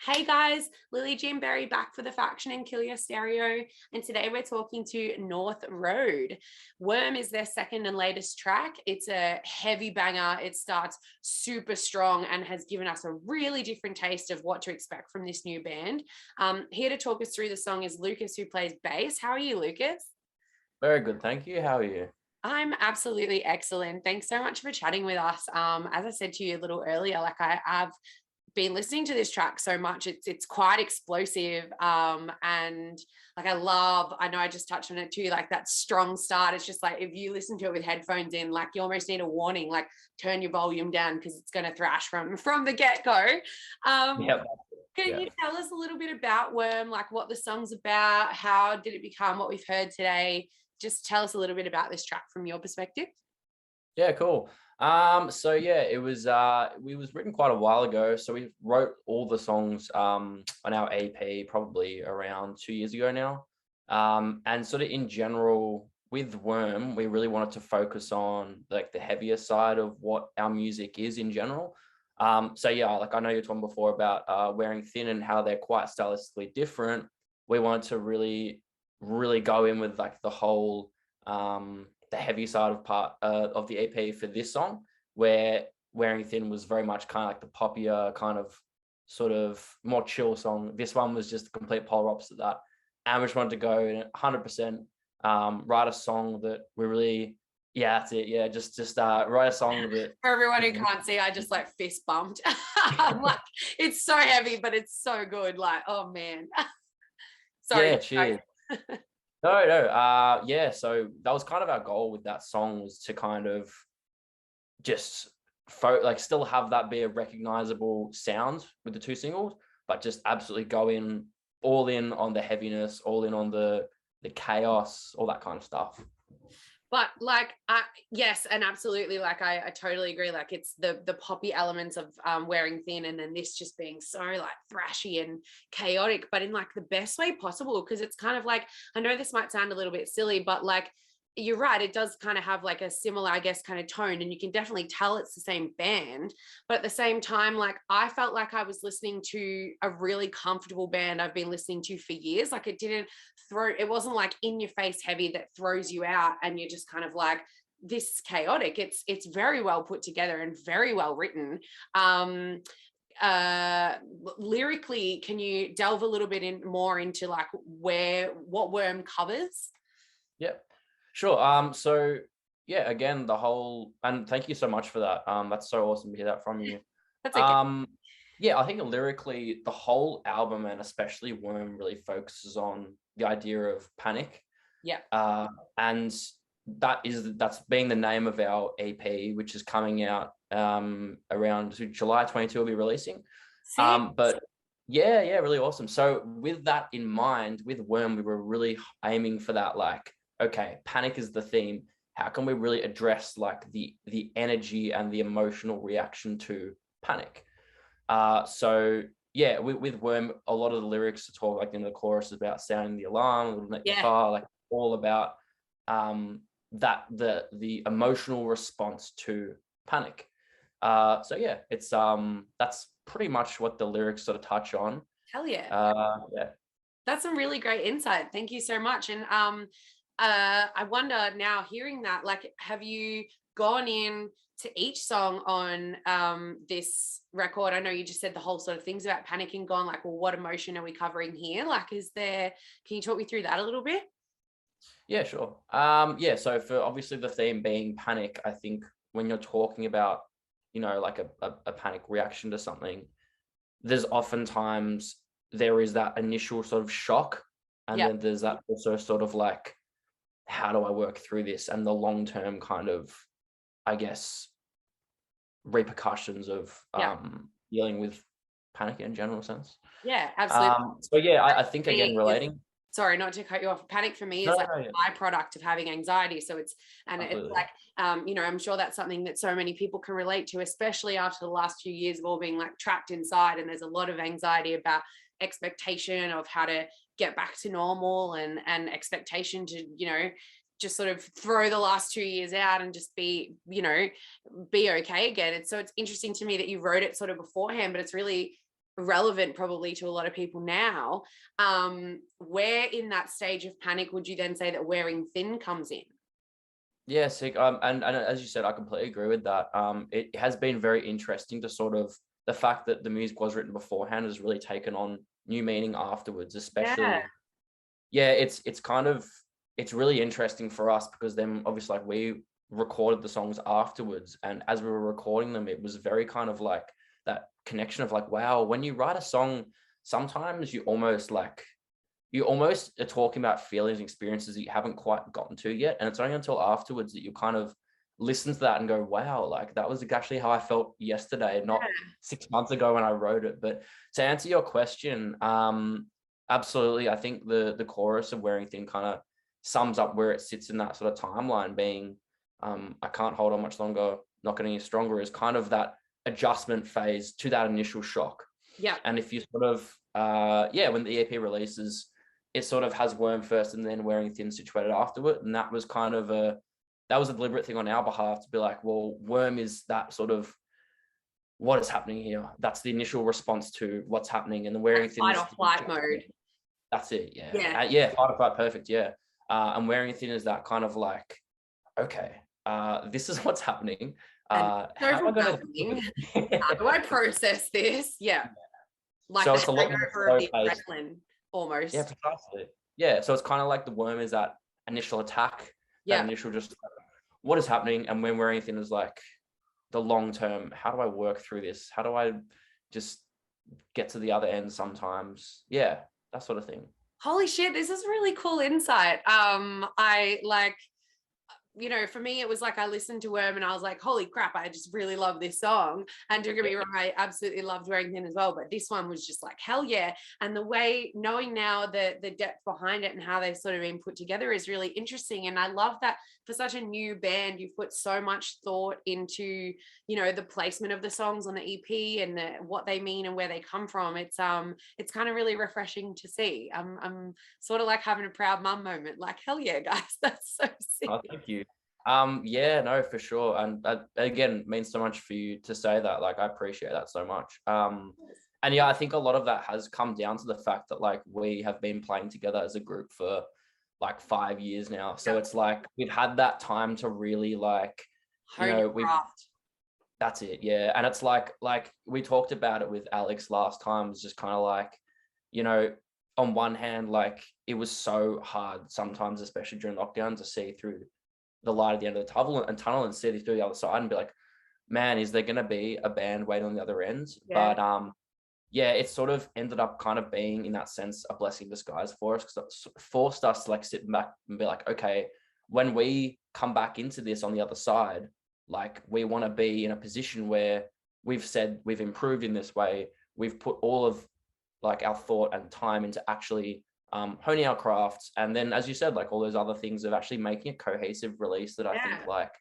Hey guys, Lily Berry back for the Faction and Kill Your Stereo, and today we're talking to North Road. Worm is their second and latest track. It's a heavy banger. It starts super strong and has given us a really different taste of what to expect from this new band. Here to talk us through the song is Lucas, who plays bass. How are you, Lucas? Very good, thank you. How are you? I'm absolutely excellent. Thanks so much for chatting with us. As I said to you a little earlier, I've been listening to this track so much. It's quite explosive, and I know I just touched on it too, like that strong start. It's just like if you listen to it with headphones in, like you almost need a warning, like turn your volume down because it's going to thrash from the get-go. Yep. Can you tell us a little bit about Worm, like what the song's about? How did it become what we've heard today? Just tell us a little bit about this track from your perspective. Yeah, cool. So yeah, it was written quite a while ago. So we wrote all the songs on our EP probably around 2 years ago now. And sort of in general with Worm, we really wanted to focus on like the heavier side of what our music is in general. So yeah, like I know you're talking before about Wearing Thin and how they're quite stylistically different. We wanted to really go in with like the whole the heavy side of the EP for this song, where Wearing Thin was very much kind of like the poppier kind of sort of more chill song. This one was just the complete polar opposite of that. And we just wanted to go 100% write a song that we really, yeah, that's it. Yeah, just write a song that. For everyone who can't see, I just like fist bumped. I'm like, it's so heavy, but it's so good. Like, oh man. Sorry. Yeah, cheers. No, yeah. So that was kind of our goal with that song, was to kind of just like still have that be a recognizable sound with the two singles, but just absolutely go in all in on the heaviness, all in on the chaos, all that kind of stuff. But like, yes, and absolutely, like I totally agree. Like it's the poppy elements of Wearing Thin, and then this just being so like thrashy and chaotic, but in like the best way possible. Because it's kind of like, I know this might sound a little bit silly, but like you're right, it does kind of have like a similar, I guess, kind of tone, and you can definitely tell it's the same band. But at the same time, like I felt like I was listening to a really comfortable band I've been listening to for years. Like it wasn't like in your face heavy that throws you out and you're just kind of like, this is chaotic. It's very well put together and very well written. uh Lyrically, can you delve a little bit more into like what Worm covers? Yeah, sure. So yeah, again, and thank you so much for that. That's so awesome to hear that from you. That's okay. Yeah, I think lyrically, the whole album and especially Worm really focuses on the idea of panic. Yeah. And that's being the name of our EP, which is coming out around July 22. We'll be releasing. But yeah, really awesome. So with that in mind, with Worm, we were really aiming for that, like, okay, panic is the theme. How can we really address like the energy and the emotional reaction to panic? So yeah, with Worm, a lot of the lyrics to talk like in the chorus is about sounding the alarm, a little bit the car, like all about that the emotional response to panic. So yeah, it's that's pretty much what the lyrics sort of touch on. Hell yeah. Yeah. That's some really great insight. Thank you so much. And I wonder now, hearing that, like, have you gone in to each song on this record? I know you just said the whole sort of things about panicking, gone like, well, what emotion are we covering here? Like, can you talk me through that a little bit? Yeah, sure. Yeah, so for obviously the theme being panic, I think when you're talking about, like a panic reaction to something, there's oftentimes there is that initial sort of shock, and then there's that also sort of like, how do I work through this, and the long-term kind of, I guess, repercussions of dealing with panic in a general sense. Yeah, absolutely. So yeah, I think again relating. Sorry, not to cut you off. Panic for me is like a byproduct of having anxiety. So it's like, I'm sure that's something that so many people can relate to, especially after the last few years of all being like trapped inside. And there's a lot of anxiety about expectation of how to get back to normal, and expectation to, just sort of throw the last 2 years out and just be okay again. It's interesting to me that you wrote it sort of beforehand, but it's really relevant probably to a lot of people now. Where in that stage of panic would you then say that Wearing Thin comes in? Yeah, sick. And as you said, I completely agree with that. It has been very interesting to sort of the fact that the music was written beforehand has really taken on new meaning afterwards, Yeah, especially. Yeah, it's kind of it's really interesting for us because then obviously like we recorded the songs afterwards, and as we were recording them, it was very kind of like that connection of like, wow, when you write a song, sometimes you almost are talking about feelings and experiences that you haven't quite gotten to yet. And it's only until afterwards that you kind of listen to that and go, wow, like that was actually how I felt yesterday, not 6 months ago when I wrote it. But to answer your question, absolutely. I think the chorus of Wearing Thin kind of sums up where it sits in that sort of timeline, being I can't hold on much longer, not getting any stronger, is kind of that adjustment phase to that initial shock. yeah. And if you sort of when the EP releases, it sort of has Worm first and then Wearing Thin situated afterward. And that was kind of a deliberate thing on our behalf to be like, well, Worm is that sort of what is happening here. That's the initial response to what's happening. And the Wearing Thin Fight is or flight mode. that's it. Yeah. Yeah. Yeah. Fight or flight. Perfect. Yeah. And Wearing Thin is that kind of like, okay, this is what's happening. And How am I going to how do I process this? Yeah. Like so the it's a lot more hangover of the slow-paced. adrenaline almost. Yeah, precisely. Yeah, so it's kind of like the Worm is that initial attack, that initial just what is happening, and when Wearing Thin is like the long term, how do I work through this? How do I just get to the other end sometimes? Yeah, that sort of thing. Holy shit, this is really cool insight. I like, you know, for me, it was like I listened to Worm and I was like, holy crap, I just really love this song. And don't get me wrong, I absolutely loved Wearing Thin as well. But this one was just like, hell yeah. And the way, knowing now the depth behind it and how they've sort of been put together is really interesting. And I love that for such a new band, you've put so much thought into, you know, the placement of the songs on the EP and what they mean and where they come from. It's kind of really refreshing to see. I'm sort of like having a proud mum moment. Like, hell yeah, guys, that's so sick. Oh, thank you. Yeah, no, for sure. And that again means so much for you to say that. Like, I appreciate that so much. And yeah, I think a lot of that has come down to the fact that like we have been playing together as a group for like 5 years now. So it's like we've had that time to really like, you know, that's it. Yeah. And it's like we talked about it with Alex last time. It's just kind of like, you know, on one hand, like it was so hard sometimes, especially during lockdown, to see through the light at the end of the tunnel and see through the other side and be like, man, is there going to be a band waiting on the other end? Yeah. But yeah, it sort of ended up kind of being, in that sense, a blessing in disguise for us, because it forced us to like sit back and be like, okay, when we come back into this on the other side, like we want to be in a position where we've said we've improved in this way, we've put all of like our thought and time into actually honing our crafts, and then as you said, like all those other things of actually making a cohesive release that I think like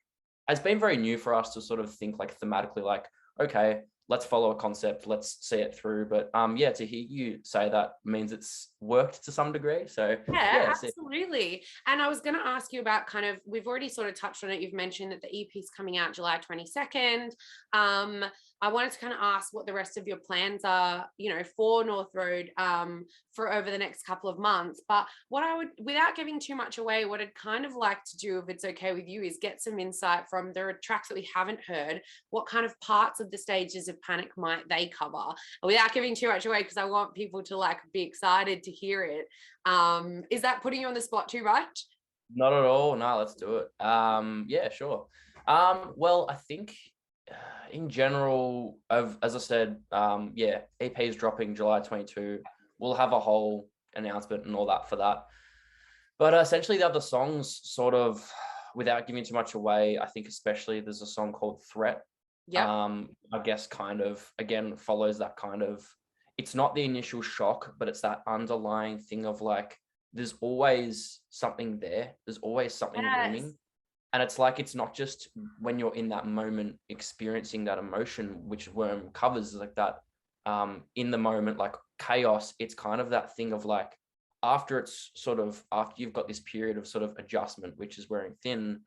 has been very new for us to sort of think like thematically, like, okay, let's follow a concept, let's see it through. But yeah, to hear you say that means it's worked to some degree. So yeah, absolutely. And I was going to ask you about kind of, we've already sort of touched on it. You've mentioned that the EP is coming out July 22nd. I wanted to kind of ask what the rest of your plans are, you know, for North Road for over the next couple of months. But what I would, without giving too much away, what I'd kind of like to do, if it's okay with you, is get some insight from the tracks that we haven't heard. What kind of parts of the stages of Panic might they cover? Without giving too much away, because I want people to like be excited to hear it. Is that putting you on the spot too much? Not at all. No, let's do it. Yeah, sure. Well, I think in general, as I said, yeah, EP is dropping July 22. We'll have a whole announcement and all that for that. But essentially, the other songs, sort of, without giving too much away, I think especially there's a song called Threat. Yeah. I guess kind of again follows that kind of. It's not the initial shock, but it's that underlying thing of like, there's always something there. There's always something looming. And it's like, it's not just when you're in that moment experiencing that emotion, which Worm covers like that in the moment, like chaos. It's kind of that thing of like, after you've got this period of sort of adjustment, which is Wearing Thin,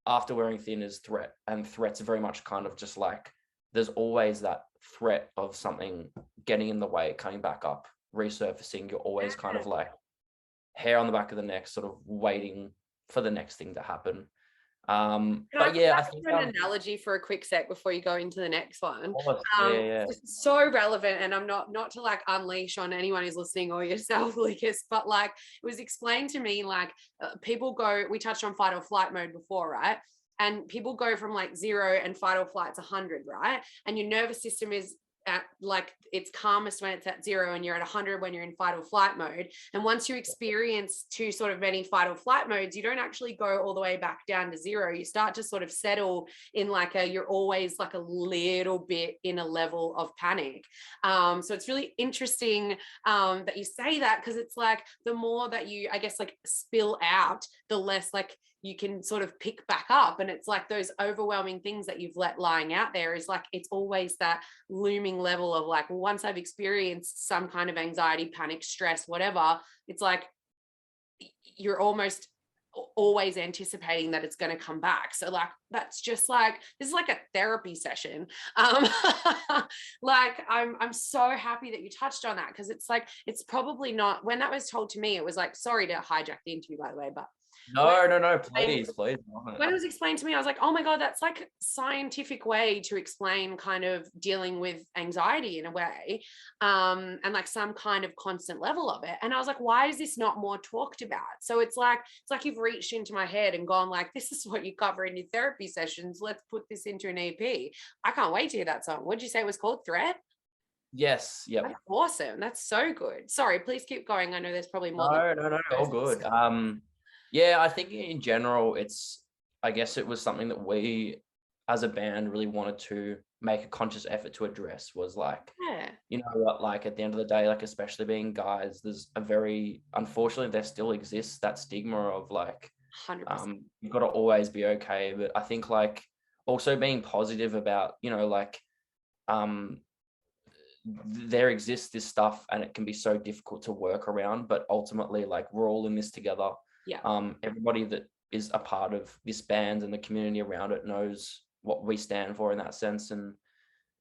after Wearing Thin is Threat. And Threat's very much kind of just like there's always that threat of something getting in the way, coming back up, resurfacing. You're always kind of like hair on the back of the neck, sort of waiting for the next thing to happen. Can I But come yeah, I back think to an analogy for a quick sec before you go into the next one? yeah. It's so relevant, and I'm not to like unleash on anyone who's listening or yourself, Lucas, but like it was explained to me, like people go. We touched on fight or flight mode before, right? And people go from like 0 and fight or flight's 100, right? And your nervous system is at like its calmest when it's at 0, and you're at 100 when you're in fight or flight mode. And once you experience two sort of many fight or flight modes, you don't actually go all the way back down to 0. You start to sort of settle in like you're always like a little bit in a level of panic. So it's really interesting that you say that, because it's like the more that you, I guess, like spill out, the less like you can sort of pick back up. And it's like those overwhelming things that you've let lying out there is like, it's always that looming level of like, well, once I've experienced some kind of anxiety, panic, stress, whatever, it's like you're almost always anticipating that it's going to come back. So like that's just like, this is like a therapy session. Like I'm so happy that you touched on that, because it's like, it's probably not, when that was told to me, it was like, sorry to hijack the interview by the way, but No, please. when it was explained to me, I was like, oh my God, that's like a scientific way to explain kind of dealing with anxiety in a way, and like some kind of constant level of it. And I was like, why is this not more talked about? So it's like you've reached into my head and gone like, this is what you cover in your therapy sessions. Let's put this into an EP. I can't wait to hear that song. What'd you say it was called? Threat? Yes. Yep. That's awesome. That's so good. Sorry, please keep going. I know there's probably more. No, all good. Yeah, I think in general, I guess it was something that we as a band really wanted to make a conscious effort to address, was like, Yeah. you know what, like at the end of the day, like especially being guys, there's unfortunately, there still exists that stigma of like, 100%. you've got to always be okay. But I think like also being positive about, you know, like, there exists this stuff and it can be so difficult to work around, but ultimately like we're all in this together. Yeah. Everybody that is a part of this band and the community around it knows what we stand for in that sense. And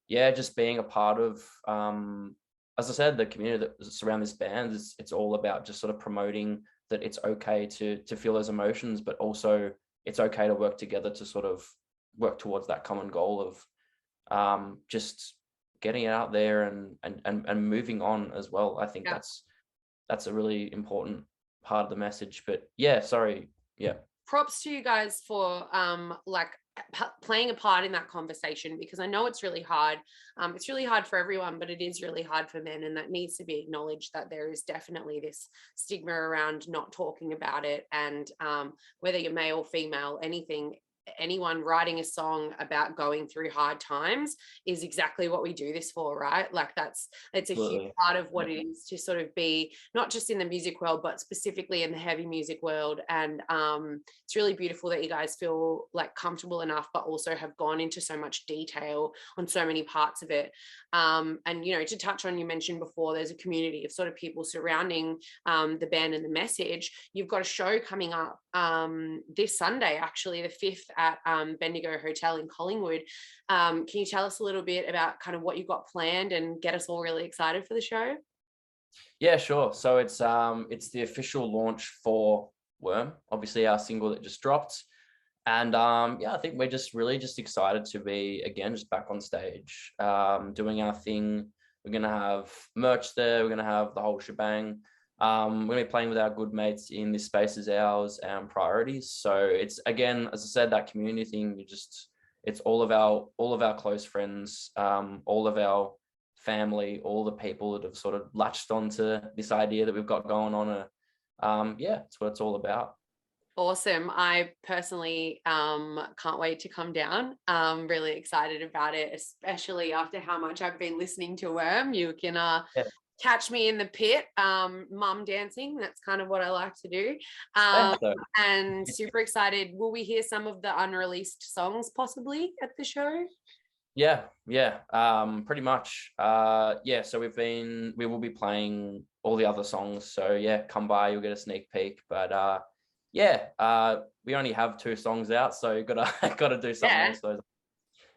yeah, just being a part of, as I said, the community that surround this band it's all about just sort of promoting that it's okay to feel those emotions, but also it's okay to work together to sort of work towards that common goal of just getting it out there and moving on as well. I think that's a really important part of the message. But yeah, sorry. Yeah. Props to you guys for like playing a part in that conversation, because I know it's really hard. It's really hard for everyone, but it is really hard for men, and that needs to be acknowledged, that there is definitely this stigma around not talking about it. And whether you're male or female, anyone writing a song about going through hard times is exactly what we do this for, right? Like it's a huge part of what it is to sort of be not just in the music world, but specifically in the heavy music world. And it's really beautiful that you guys feel like comfortable enough, but also have gone into so much detail on so many parts of it. And you know, to touch on, you mentioned before, there's a community of sort of people surrounding the band and the message. You've got a show coming up this Sunday, actually, the 5th, at Bendigo Hotel in Collingwood. Can you tell us a little bit about kind of what you've got planned and get us all really excited for the show? Yeah, sure. So it's the official launch for Worm, obviously our single that just dropped. And yeah, I think we're just really just excited to be again just back on stage, doing our thing. We're gonna have merch there, we're gonna have the whole shebang. We're gonna be playing with our good mates in This Space Is Ours and Priorities. So it's, again, as I said, that community thing. It's all of our close friends, all of our family, all the people that have sort of latched onto this idea that we've got going on. Yeah, it's what it's all about. Awesome. I personally can't wait to come down. I'm really excited about it, especially after how much I've been listening to Worm. You can catch me in the pit, mum dancing. That's kind of what I like to do. And super excited. Will we hear some of the unreleased songs possibly at the show? Yeah. Pretty much. Yeah. So we will be playing all the other songs. So yeah, come by, you'll get a sneak peek. But yeah, we only have 2 songs out, so you gotta do something. I suppose.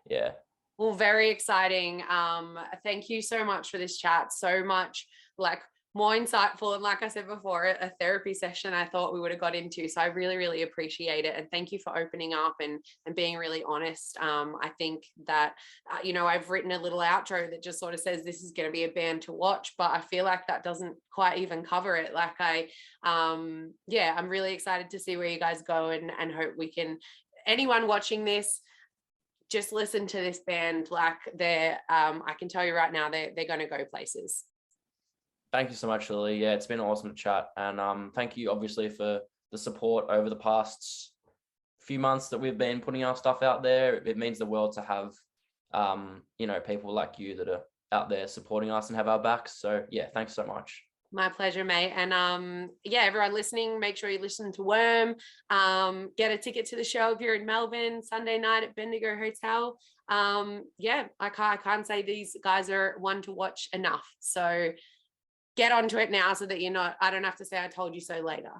Yeah. Well, very exciting. Thank you so much for this chat. So much like more insightful. And like I said before, a therapy session I thought we would have got into. So I really, really appreciate it. And thank you for opening up and being really honest. I think that, I've written a little outro that just sort of says this is going to be a band to watch, but I feel like that doesn't quite even cover it. Like I'm really excited to see where you guys go and hope we can, anyone watching this, just listen to this band. Like they're I can tell you right now, they're going to go places. Thank you so much, Lily. Yeah, it's been an awesome chat. And thank you obviously for the support over the past few months that we've been putting our stuff out there. It means the world to have people like you that are out there supporting us and have our backs. So yeah, thanks so much. My pleasure, mate. And everyone listening, make sure you listen to Worm. Get a ticket to the show if you're in Melbourne, Sunday night at Bendigo Hotel. I can't say these guys are one to watch enough. So get onto it now so that I don't have to say I told you so later.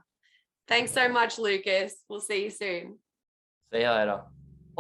Thanks so much, Lucas. We'll see you soon. See you later.